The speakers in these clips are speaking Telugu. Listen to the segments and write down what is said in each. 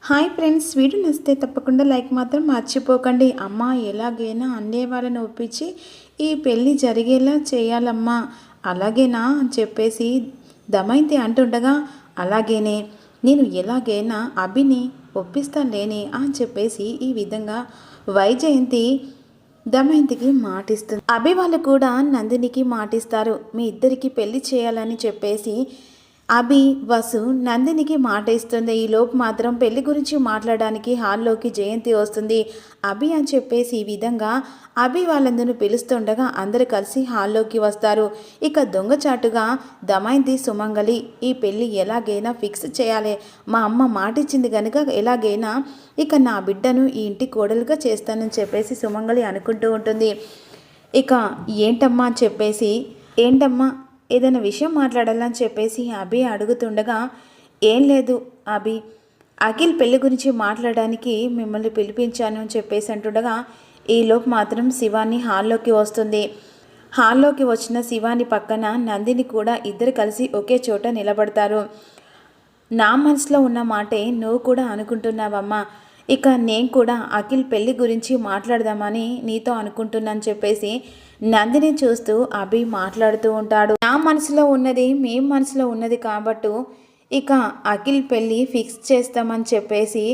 హాయ్ ఫ్రెండ్స్, వీడియో నచ్చితే తప్పకుండా లైక్ మాత్రం మర్చిపోకండి. అమ్మ ఎలాగైనా అన్నే వాళ్ళని ఒప్పించి ఈ పెళ్ళి జరిగేలా చేయాలమ్మా, అలాగేనా అని చెప్పేసి దమయంతి అంటుండగా, అలాగేనే నేను ఎలాగైనా అభిని ఒప్పిస్తానులేని అని చెప్పేసి ఈ విధంగా వైజయంతి దమయంతికి మాటిస్తుంది. అభి వాళ్ళు కూడా నందినికి మాటిస్తారు, మీ ఇద్దరికి పెళ్లి చేయాలని చెప్పేసి. అభి వసు నందినికి మాట ఇస్తుంది. ఈలోపు మాత్రం పెళ్లి గురించి మాట్లాడడానికి హాల్లోకి జయంతి వస్తుంది. అభి అని చెప్పేసి ఈ విధంగా అభి వాళ్ళందరూ పిలుస్తుండగా అందరూ కలిసి హాల్లోకి వస్తారు. ఇక దొంగచాటుగా దమయంతి సుమంగలి ఈ పెళ్ళి ఎలాగైనా ఫిక్స్ చేయాలి, మా అమ్మ మాట ఇచ్చింది కనుక ఎలాగైనా ఇక నా బిడ్డను ఈ ఇంటి కోడలుగా చేస్తానని చెప్పేసి సుమంగలి అనుకుంటూ ఉంటుంది. ఇక ఏంటమ్మా అని చెప్పేసి, ఏంటమ్మా ఏదైనా విషయం మాట్లాడాలని చెప్పేసి అభి అడుగుతుండగా, ఏం లేదు అభి, అఖిల్ పెళ్లి గురించి మాట్లాడడానికి మిమ్మల్ని పిలిపించాను అని చెప్పేసి అంటుండగా, ఈలోపు మాత్రం శివాని హాల్లోకి వస్తుంది. హాల్లోకి వచ్చిన శివాని పక్కన నందిని కూడా ఇద్దరు కలిసి ఒకే చోట నిలబడతారు. నా మనసులో ఉన్న మాటే నువ్వు కూడా అనుకుంటున్నావమ్మా, ఇక నేను కూడా అఖిల్ పెళ్లి గురించి మాట్లాడదామని నీతో అనుకుంటున్నాను చెప్పేసి నందిని చూస్తూ అభి మాట్లాడుతూ ఉంటాడు. నా మనసులో ఉన్నది మీ మనసులో ఉన్నది కాబట్టి ఇక అఖిల్ పెళ్లి ఫిక్స్ చేస్తామని చెప్పేసి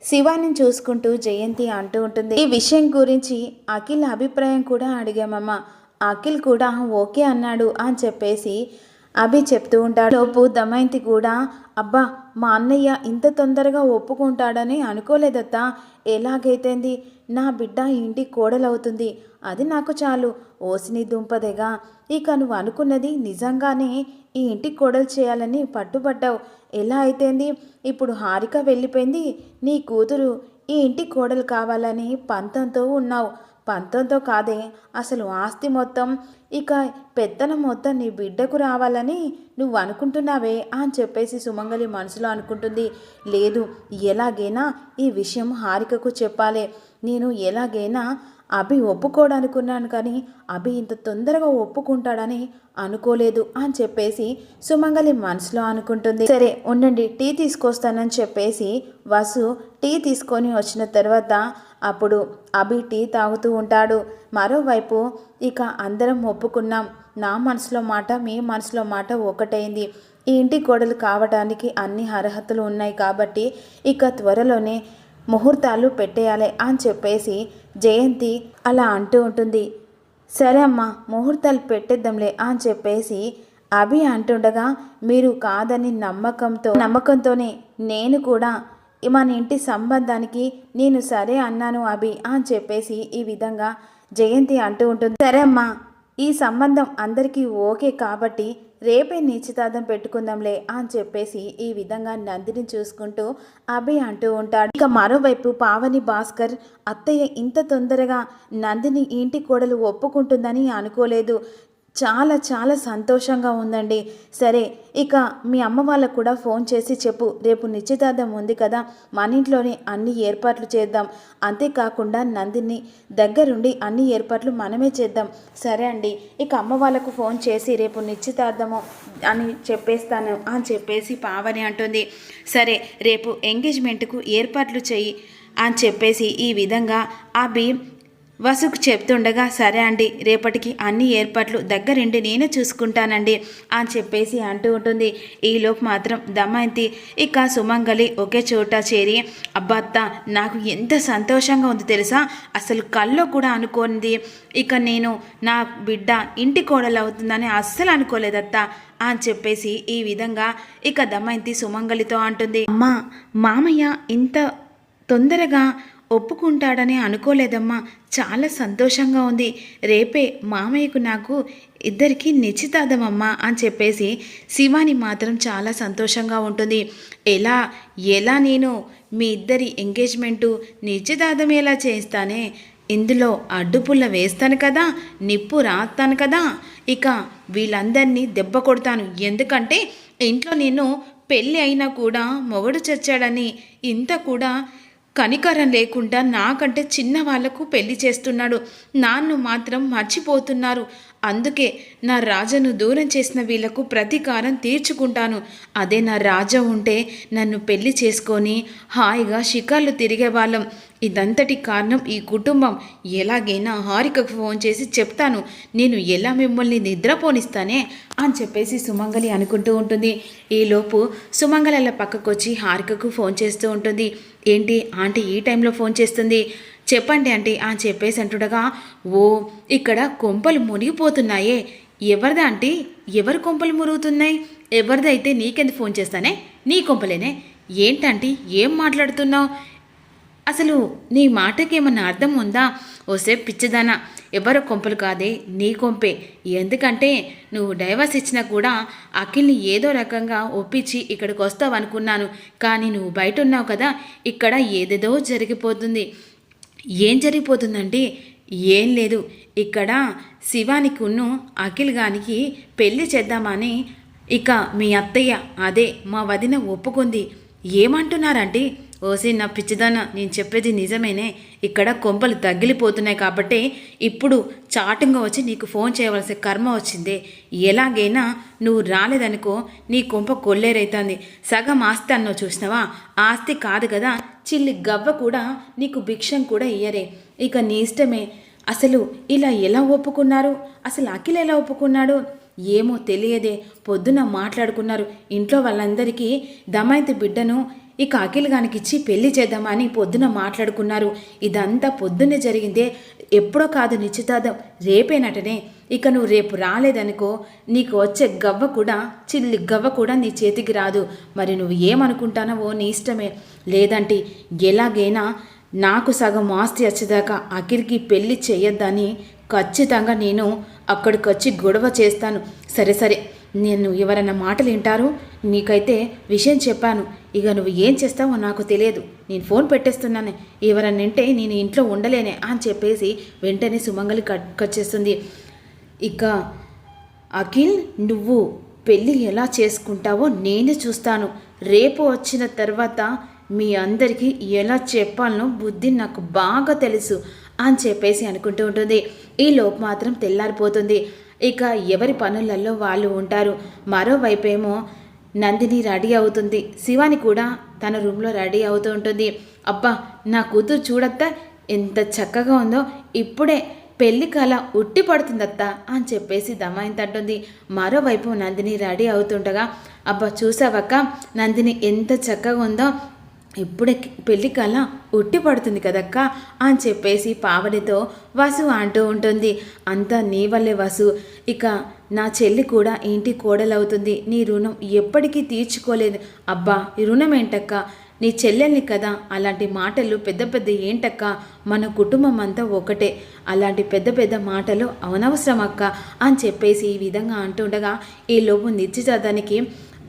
శివాని చూసుకుంటూ జయంతి అంటూ ఉంటుంది. ఈ విషయం గురించి అఖిల్ అభిప్రాయం కూడా అడిగామమ్మా, అఖిల్ కూడా ఓకే అన్నాడు అని చెప్పేసి అభి చెప్తూ ఉంటాడు. లోపు దమయంతి కూడా, అబ్బా మా అన్నయ్య ఇంత తొందరగా ఒప్పుకుంటాడని అనుకోలేదత్తా, ఎలాగైతేంది నా బిడ్డ ఇంటి కోడలవుతుంది, అది నాకు చాలు, ఓసిని దుంపదేగా, ఇక నువ్వు అనుకున్నది నిజంగానే ఈ ఇంటి కోడలు చేయాలని పట్టుబడ్డావు, ఎలా అయితేంది ఇప్పుడు హారిక వెళ్ళిపోయింది, నీ కూతురు ఈ ఇంటి కోడలు కావాలని పంతంతో ఉన్నావు, పంతంతో కాదే అసలు ఆస్తి మొత్తం ఇక పెత్తనం మొత్తం నీ బిడ్డకు రావాలని నువ్వు అనుకుంటున్నావే అని చెప్పేసి సుమంగలి మనసులో అనుకుంటుంది. లేదు, ఎలాగైనా ఈ విషయం హారికకు చెప్పాలి, నేను ఎలాగైనా అభి ఒప్పుకోడనుకున్నాను కానీ అభి ఇంత తొందరగా ఒప్పుకుంటాడని అనుకోలేదు అని చెప్పేసి సుమంగలి మనసులో అనుకుంటుంది. సరే ఉండండి, టీ తీసుకొస్తానని చెప్పేసి వసు టీ తీసుకొని వచ్చిన తర్వాత అప్పుడు అభి టీ తాగుతూ ఉంటాడు. మరోవైపు ఇక అందరం ఒప్పుకున్నాం, నా మనసులో మాట మీ మనసులో మాట ఒకటైంది, ఈ ఇంటి కోడలు కావడానికి అన్ని అర్హతలు ఉన్నాయి కాబట్టి ఇక త్వరలోనే ముహూర్తాలు పెట్టేయాలి అని చెప్పేసి జయంతి అలా అంటూ ఉంటుంది. సరే అమ్మా, ముహూర్తాలు పెట్టేద్దాంలే అని చెప్పేసి అభి అంటుండగా, మీరు కాదని నమ్మకంతోనే నేను కూడా మన ఇంటి సంబంధానికి నేను సరే అన్నాను అభి అని చెప్పేసి ఈ విధంగా జయంతి అంటూ ఉంటుంది. సరే అమ్మా, ఈ సంబంధం అందరికీ ఓకే కాబట్టి రేపే నిశ్చితార్థం పెట్టుకుందాంలే అని చెప్పేసి ఈ విధంగా నందిని చూసుకుంటూ అభి అంటూ ఉంటాడు. ఇక మరోవైపు పావని భాస్కర్, అత్తయ్య ఇంత తొందరగా నందిని ఇంటి కోడలు ఒప్పుకుంటుందని అనుకోలేదు, చాలా చాలా సంతోషంగా ఉందండి. సరే ఇక మీ అమ్మ వాళ్ళకు కూడా ఫోన్ చేసి చెప్పు, రేపు నిశ్చితార్థం ఉంది కదా, మన ఇంట్లోనే అన్ని ఏర్పాట్లు చేద్దాం, అంతేకాకుండా నందిని దగ్గరుండి అన్ని ఏర్పాట్లు మనమే చేద్దాం. సరే అండి, ఇక అమ్మ వాళ్ళకు ఫోన్ చేసి రేపు నిశ్చితార్థము అని చెప్పేస్తాను అని చెప్పేసి పావని అంటుంది. సరే రేపు ఎంగేజ్మెంట్కు ఏర్పాట్లు చెయ్యి అని చెప్పేసి ఈ విధంగా అభి వసుకు చెప్తుండగా, సరే అండి, రేపటికి అన్ని ఏర్పాట్లు దగ్గరుండి నేనే చూసుకుంటానండి అని చెప్పేసి అంటూ ఉంటుంది. ఈలోపు మాత్రం దమయంతి ఇక సుమంగలి ఒకే చోట చేరి, అబ్బత్త నాకు ఎంత సంతోషంగా ఉంది తెలుసా, అసలు కల్లో కూడా అనుకోనిది ఇక నేను నా బిడ్డ ఇంటి కోడలు అవుతుందని అస్సలు అనుకోలేదత్తా అని చెప్పేసి ఈ విధంగా ఇక దమయంతి సుమంగలితో అంటుంది. అమ్మా, మామయ్య ఇంత తొందరగా ఒప్పుకుంటాడని అనుకోలేదమ్మా, చాలా సంతోషంగా ఉంది, రేపే మామయ్యకు నాకు ఇద్దరికి నిశ్చితార్థమమ్మా అని చెప్పేసి శివాని మాత్రం చాలా సంతోషంగా ఉంటుంది. ఎలా ఎలా నేను మీ ఇద్దరి ఎంగేజ్మెంటు నిశ్చితార్థం ఎలా చేస్తానే, ఇందులో అడ్డుపుల్ల వేస్తాను కదా, నిప్పు రాస్తాను కదా, ఇక వీళ్ళందరినీ దెబ్బ కొడతాను, ఎందుకంటే ఇంట్లో నేను పెళ్ళి అయినా కూడా మొగుడు చచ్చాడని ఇంత కూడా కనికరం లేకుండా నాకంటే చిన్న వాళ్లకు పెళ్లి చేస్తున్నాడు, నాన్ను మాత్రం మర్చిపోతున్నారు, అందుకే నా రాజను దూరం చేసిన వీళ్లకు ప్రతీకారం తీర్చుకుంటాను. అదే నా రాజా ఉంటే నన్ను పెళ్లి చేసుకొని హాయిగా షికార్లు తిరిగేవాళ్ళం. ఇదంతటి కారణం ఈ కుటుంబం. ఎలాగైనా హారికకు ఫోన్ చేసి చెప్తాను, నేను ఎలా మిమ్మల్ని నిద్రపోనిస్తానే అని చెప్పేసి సుమంగలి అనుకుంటూ ఉంటుంది. ఈలోపు సుమంగళ పక్కకు వచ్చి హారికకు ఫోన్ చేస్తూ ఉంటుంది. ఏంటి ఆంటీ ఈ టైంలో ఫోన్ చేస్తుంది? చెప్పండి ఆంటీ అని చెప్పేసి అంటుండగా, ఓ ఇక్కడ కొంపలు మునిగిపోతున్నాయే. ఎవరిదా ఆంటీ? ఎవరు కొంపలు మురుగుతున్నాయి? ఎవరిదైతే నీకెందుకు ఫోన్ చేస్తానే? నీ కొంపలేనే. ఏంటంటీ ఏం మాట్లాడుతున్నావు? అసలు నీ మాటకి ఏమన్నా అర్థం ఉందా? ఓసే పిచ్చిదానా, ఎవరో కొంపలు కాదే, నీ కొంపే. ఎందుకంటే నువ్వు డైవర్స్ ఇచ్చినా కూడా అఖిల్ని ఏదో రకంగా ఒప్పించి ఇక్కడికి వస్తావనుకున్నాను. కానీ నువ్వు బయట ఉన్నావు కదా, ఇక్కడ ఏదేదో జరిగిపోతుంది. ఏం జరిగిపోతుందంటే ఏం లేదు, ఇక్కడ శివానికున్ను అఖిల్ గానికి పెళ్లి చేద్దామని ఇక మీ అత్తయ్య అదే మా వదిన ఒప్పుకుంది. ఏమంటున్నారంటే, ఓసి నా పిచ్చిదాన, నేను చెప్పేది నిజమేనే. ఇక్కడ కొంపలు తగిలిపోతున్నాయి కాబట్టి ఇప్పుడు చాటుగా వచ్చి నీకు ఫోన్ చేయవలసిన కర్మ వచ్చిందే. ఎలాగైనా నువ్వు రాలేదనుకో నీ కొంప కొల్లేరైతుంది. సగం ఆస్తి అన్నావు చూసినావా? ఆస్తి కాదు కదా, చిల్లి గవ్వ కూడా నీకు భిక్షం కూడా ఇయ్యరే. ఇక నీ ఇష్టమే. అసలు ఇలా ఎలా ఒప్పుకున్నారు? అసలు అఖిల్ ఎలా ఒప్పుకున్నాడు? ఏమో తెలియదే. పొద్దున మాట్లాడుకున్నారు ఇంట్లో వాళ్ళందరికీ దమయంతి బిడ్డను ఇక అఖిల్ గానికిచ్చి పెళ్లి చేద్దామని పొద్దున మాట్లాడుకున్నారు. ఇదంతా పొద్దున్నే జరిగిందే, ఎప్పుడో కాదు నిశ్చితార్థం, రేపేనటనే. ఇక నువ్వు రేపు రాలేదనుకో నీకు వచ్చే గవ్వ కూడా, చిల్లి గవ్వ కూడా నీ చేతికి రాదు. మరి నువ్వు ఏమనుకుంటానవో నీ ఇష్టమే. లేదంటే ఎలాగైనా నాకు సగం ఆస్తి వచ్చేదాకా అఖిల్కి పెళ్లి చేయొద్దని ఖచ్చితంగా నేను అక్కడికొచ్చి గొడవ చేస్తాను. సరే సరే, నేను ఎవరన్నా మాటలు వింటారు. నీకైతే విషయం చెప్పాను. ఇక నువ్వు ఏం చేస్తావో నాకు తెలియదు. నేను ఫోన్ పెట్టేస్తున్నాను. ఎవరన్నా వింటే నేను ఇంట్లో ఉండలేనే అని చెప్పేసి వెంటనే సుమంగలి కట్ చేస్తుంది. ఇక అఖిల్, నువ్వు పెళ్ళి ఎలా చేసుకుంటావో నేనే చూస్తాను. రేపు వచ్చిన తర్వాత మీ అందరికీ ఎలా చెప్పాలనో బుద్ధి నాకు బాగా తెలుసు అని చెప్పేసి అనుకుంటూ ఉంటుంది. ఈ లోపు మాత్రం తెల్లారిపోతుంది. ఇక ఎవరి పనులలో వాళ్ళు ఉంటారు. మరోవైపేమో నందిని రెడీ అవుతుంది. శివాని కూడా తన రూమ్లో రెడీ అవుతూ ఉంటుంది. అబ్బా, నా కూతురు చూడత్తా ఎంత చక్కగా ఉందో, ఇప్పుడే పెళ్లి కళ ఉట్టి పడుతుందత్తా అని చెప్పేసి దమయంతి అంటుంది. మరోవైపు నందిని రెడీ అవుతుండగా, అబ్బా చూసావక్క నందిని ఎంత చక్కగా ఉందో, ఇప్పుడే పెళ్లి కళ ఉట్టి పడుతుంది కదక్క అని చెప్పేసి పావనితో వసు అంటూ ఉంటుంది. అంతా నీ వల్లే వసు. ఇక నా చెల్లి కూడా ఇంటి కోడలవుతుంది. నీ రుణం ఎప్పటికీ తీర్చుకోలేదు. అబ్బా ఈ రుణం ఏంటక్క? నీ చెల్లెల్ని కదా. అలాంటి మాటలు పెద్ద పెద్ద ఏంటక్క? మన కుటుంబం అంతా ఒకటే. అలాంటి పెద్ద పెద్ద మాటలు అనవసరం అక్క అని చెప్పేసి ఈ విధంగా అంటుండగా ఈ లోపు నిశ్చితార్థానికి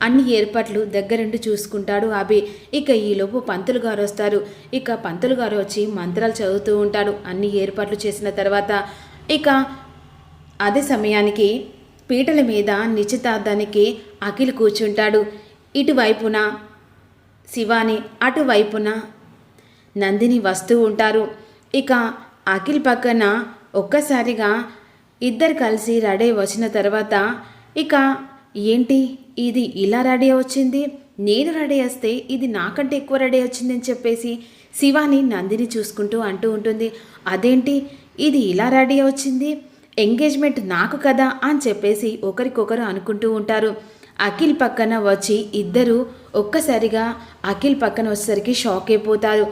అన్ని ఏర్పాట్లు దగ్గరుండి చూసుకుంటాడు అభి. ఇక ఈలోపు పంతులు గారు వస్తారు. ఇక పంతులు గారు వచ్చి మంత్రాలు చదువుతూ ఉంటాడు. అన్ని ఏర్పాట్లు చేసిన తర్వాత ఇక అదే సమయానికి పీటల మీద నిశ్చితార్థానికి అఖిల్ కూర్చుంటాడు. ఇటువైపున శివాని, అటువైపున నందిని వస్తూ ఉంటారు. ఇక అఖిల్ పక్కన ఒక్కసారిగా ఇద్దరు కలిసి రెడీ వచ్చిన తర్వాత ఇక ఏంటి ఇది ఇలా రెడీ వచ్చింది, నేను రెడీ వస్తే ఇది నాకంటే ఎక్కువ రెడీ వచ్చిందని చెప్పేసి శివాని నందిని చూసుకుంటూ అంటూ ఉంటుంది. అదేంటి ఇది ఇలా రెడీ వచ్చింది, ఎంగేజ్మెంట్ నాకు కదా అని చెప్పేసి ఒకరికొకరు అనుకుంటూ ఉంటారు. అఖిల్ పక్కన వచ్చి ఇద్దరు ఒక్కసారిగా అఖిల్ పక్కన వచ్చేసరికి షాక్ అయిపోతారు.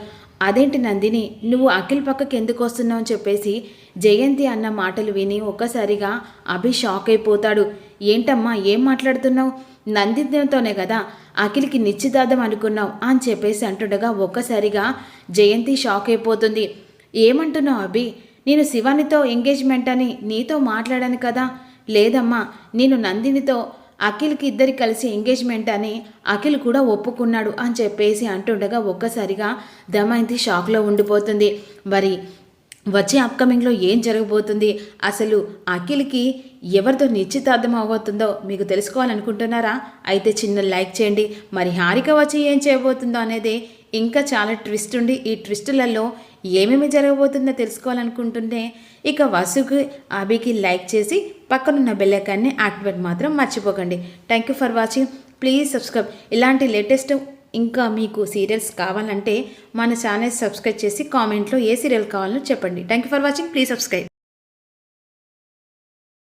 అదేంటి నందిని, నువ్వు అఖిల్ పక్కకి ఎందుకు వస్తున్నావు అని చెప్పేసి జయంతి అన్న మాటలు విని ఒక్కసారిగా అభి షాక్ అయిపోతాడు. ఏంటమ్మా ఏం మాట్లాడుతున్నావు? నందినితోనే కదా అఖిల్కి నిశ్చితార్థం అనుకున్నావు అని చెప్పేసి అంటుండగా ఒక్కసారిగా జయంతి షాక్ అయిపోతుంది. ఏమంటున్నావు అభి? నేను శివానితో ఎంగేజ్మెంట్ అని నీతో మాట్లాడాను కదా. లేదమ్మా, నేను నందినితో అఖిల్కి ఇద్దరి కలిసి ఎంగేజ్మెంట్ అని అఖిల్ కూడా ఒప్పుకున్నాడు అని చెప్పేసి అంటుండగా ఒక్కసారిగా దమయంతి షాక్లో ఉండిపోతుంది. మరి వచ్చే అప్కమింగ్లో ఏం జరగబోతుంది, అసలు అఖిల్కి ఎవరితో నిశ్చితార్థం అవ్వబోతుందో మీకు తెలుసుకోవాలనుకుంటున్నారా? అయితే చిన్న లైక్ చేయండి. మరి హారిక వచ్చి ఏం చేయబోతుందో అనేది ఇంకా చాలా ట్విస్ట్ ఉండి ఈ ట్విస్టులలో ఏమేమి జరగబోతుందో తెలుసుకోవాలనుకుంటుంటే ఇక వసుకి అభికి లైక్ చేసి పక్కనున్న బెల్ ఐకాన్ని యాక్టివేట్ మాత్రం మర్చిపోకండి. Thank you for watching. Please subscribe. ఇలాంటి లేటెస్ట్ ఇంకా మీకు సీరియల్స్ కావాలంటే మన ఛానల్ సబ్స్క్రైబ్ చేసి కామెంట్లో ఏ సీరియల్ కావాలో చెప్పండి. Thank you for watching. Please subscribe.